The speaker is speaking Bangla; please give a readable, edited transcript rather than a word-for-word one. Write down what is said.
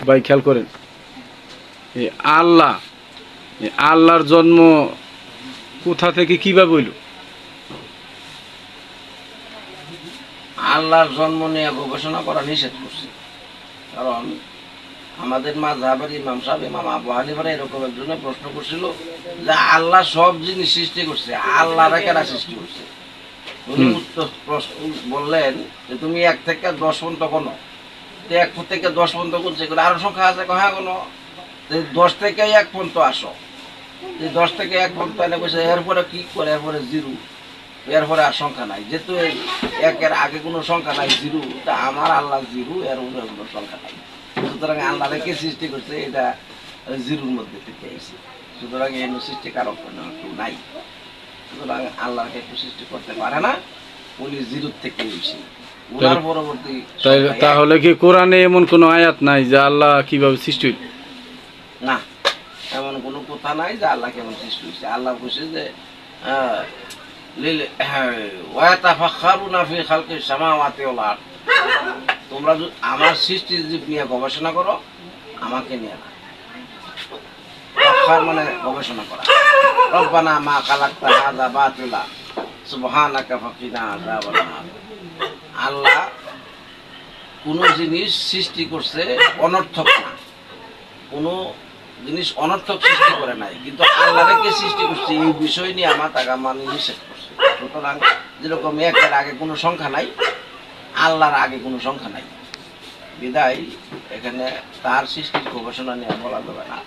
ভাই খেয়াল করেন, এই আল্লাহ, এই আল্লাহর জন্ম কোথা থেকে কিভাবে হইল? আল্লাহর জন্ম নিয়ে গবেষণা করা নিষেধ করছে। কারণ আমাদের মাযহাবের ইমাম সাহেব ইমাম আবু হানিফা এরকম একজনে প্রশ্ন করছিল যে আল্লাহ সব জিনিস সৃষ্টি করছে, আল্লাহরা কেন সৃষ্টি করছে? উনি উত্তর বললেন যে তুমি 1 থেকে 10 পর্যন্ত কোনো, 1 থেকে 10 পর্যন্ত গুনছে, আরো সংখ্যা আছে, হ্যাঁ কোনো 10 থেকে 1 পর্যন্ত আসো, 10 থেকে 1 পর্যন্ত এনে বসে এরপরে কি করে, এরপরে জিরো, এরপরে আর সংখ্যা নাই, যেহেতু 1-এর আগে কোনো সংখ্যা নাই, জিরো, তা আমার আল্লাহ জিরো, এর উপরে কোনো সংখ্যা নাই। সুতরাং আল্লাহ কে সৃষ্টি করছে, এটা জিরোর মধ্যে থেকে এসেছে। সুতরাং এই সৃষ্টি কারক নাই, সুতরাং আল্লাহকে একটু সৃষ্টি করতে পারে না, উনি জিরোর থেকে এসেছে। ওনার পরবর্তী তাহলে কি কোরআনে এমন কোনো আয়াত নাই যে আল্লাহ কিভাবে সৃষ্টি হইল? না, এমন কোনো কথা নাই যে আল্লাহ কেমন সৃষ্টি হয়েছে। আল্লাহ বলছে যে তোমরা আমার সৃষ্টি জীব নিয়ে গবেষণা করো, আমাকে নিয়ে না। মানে গবেষণা করা। রব্বানা মা খালাকতা হাযা বাতিলা সুবহানাকা ফাকিনা আযাবান নার। আল্লাহ কোন জিনিস সৃষ্টি করছে অনর্থক না, কোন জিনিস অনর্থক সৃষ্টি করে নাই, কিন্তু আল্লাহকে সৃষ্টি করছে এই বিষয় নিয়ে আমার টাকা মানে নিষেধ করছে। সুতরাং যেরকম 1-এর আগে কোনো সংখ্যা নাই, আল্লাহর আগে কোনো সংখ্যা নাই, বিদায় এখানে তার সৃষ্টির গবেষণা নিয়ে বলা যাবে না।